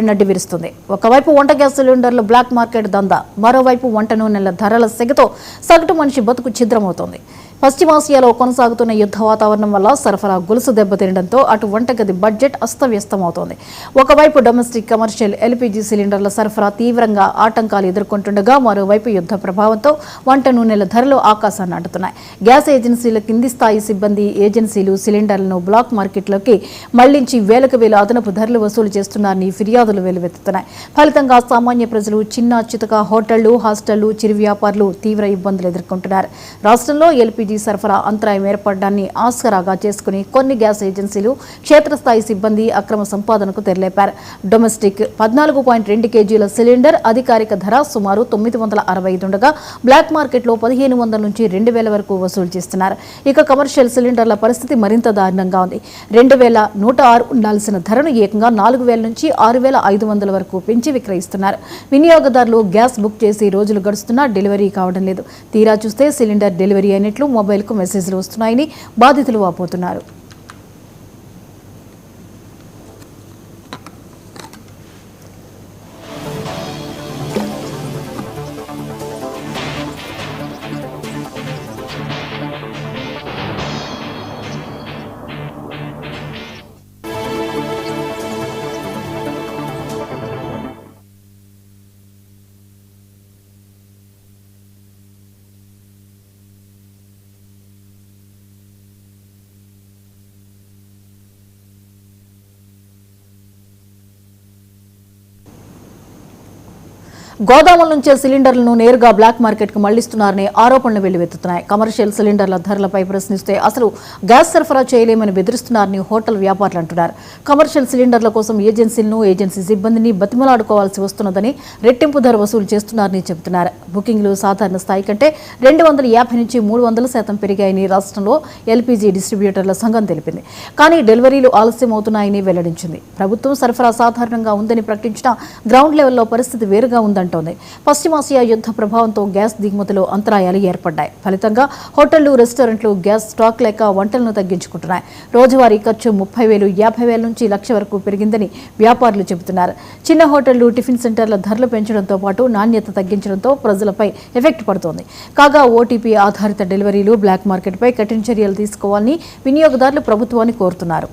నడ్డి విరుస్తుంది. ఒకవైపు వంట గ్యాస్ సిలిండర్ల బ్లాక్ మార్కెట్ దందా, మరోవైపు వంట నూనెల ధరల సెగతో సగటు మనిషి బతుకు ఛిద్రమవుతోంది. పశ్చిమాసియాలో కొనసాగుతున్న యుద్ధ వాతావరణం వల్ల సరఫరా గొలుసు దెబ్బతినడంతో అటు వంటగది బడ్జెట్ అస్తవ్యస్తమవుతోంది. ఒకవైపు డొమెస్టిక్, కమర్షియల్ ఎల్పీజీ సిలిండర్ల సరఫరా తీవ్రంగా ఆటంకాలు ఎదుర్కొంటుండగా మరోవైపు యుద్ధ ప్రభావంతో వంట నూనెల ధరలు ఆకాశాన్ని అంటున్నాయి. గ్యాస్ ఏజెన్సీల కింది స్థాయి సిబ్బంది ఏజెన్సీలు సిలిండర్లను బ్లాక్ మార్కెట్లోకి మళ్లించి వేలకు వేల అదనపు ధరలు వసూలు చేస్తున్నారని ఫిర్యాదులు వెల్లువెత్తుతున్నాయి. ఫలితంగా సామాన్య ప్రజలు, చిన్న చితక హోటళ్లు, హాస్టళ్లు, చిరు వ్యాపారులు తీవ్ర ఇబ్బందులు ఎదుర్కొంటున్నారు. రాష్ట్రంలో ఎల్పీజీ సరఫరా అంతరాయం ఏర్పడడాన్ని ఆస్కారాగా చేసుకుని కొన్ని గ్యాస్ ఏజెన్సీలు క్షేత్రస్థాయి సిబ్బంది అక్రమ సంపాదనకు తెరలేపారు. డొమెస్టిక్ 14.2 కేజీల సిలిండర్ అధికారిక ధర సుమారు 965 ఉండగా బ్లాక్ మార్కెట్లో 1500 నుంచి 2000 వరకు వసూలు చేస్తున్నారు. ఇక కమర్షియల్ సిలిండర్ల పరిస్థితి మరింత దారుణంగా ఉంది. 2106 ఉండాల్సిన ధరను ఏకంగా 4000 నుంచి 6500 వరకు పెంచి విక్రయిస్తున్నారు. వినియోగదారులు గ్యాస్ బుక్ చేసి రోజులు గడుస్తున్నా డెలివరీ కావడం లేదు. తీరా చూస్తే సిలిండర్ డెలివరీ అయినట్లు మొబైల్కు మెసేజ్లు వస్తున్నాయని బాధితులు వాపోతున్నారు. గోదాముల నుంచే సిలిండర్లను నేరుగా బ్లాక్ మార్కెట్కు మళ్లిస్తున్నారని ఆరోపణలు వెల్లువెత్తుతున్నాయి. కమర్షియల్ సిలిండర్ల ధరలపై ప్రశ్నిస్తే అసలు గ్యాస్ సరఫరా చేయలేమని బెదిరిస్తున్నారని హోటల్ వ్యాపారులు అంటున్నారు. కమర్షియల్ సిలిండర్ల కోసం ఏజెన్సీలను, ఏజెన్సీ సిబ్బందిని బతిమలాడుకోవాల్సి వస్తున్నదని, రెట్టింపు ధర వసూలు చేస్తున్నారని చెబుతున్నారు. బుకింగ్లు సాధారణ స్థాయి కంటే 250 నుంచి 300% పెరిగాయని రాష్ట్రంలో ఎల్పీజీ డిస్ట్రిబ్యూటర్ల సంఘం తెలిపింది. కానీ డెలివరీలు ఆలస్యం అవుతున్నాయని వెల్లడించింది. ప్రభుత్వం సరఫరా సాధారణంగా ఉందని ప్రకటించినా గ్రౌండ్ లెవెల్లో పరిస్థితి వేరుగా ఉందంటోంది. పశ్చిమాసియా యుద్ధ ప్రభావంతో గ్యాస్ దిగుమతిలో అంతరాయాలు ఏర్పడ్డాయి. ఫలితంగా హోటళ్లు, రెస్టారెంట్లు గ్యాస్ స్టాక్ లేక వంటలను తగ్గించుకుంటున్నాయి. రోజువారీ ఖర్చు 30,000, 50,000 నుంచి 1,00,000 వరకు పెరిగిందని వ్యాపారులు చెబుతున్నారు. చిన్న హోటళ్లు, టిఫిన్ సెంటర్ల ధరలు పెంచడంతో పాటు నాణ్యత తగ్గించడంతో ప్రజలపై ఎఫెక్ట్ పడుతోంది. కాగా ఓటీపీ ఆధారిత డెలివరీలు, బ్లాక్ మార్కెట్పై కఠిన చర్యలు తీసుకోవాలని వినియోగదారులు ప్రభుత్వాన్ని కోరుతున్నారు.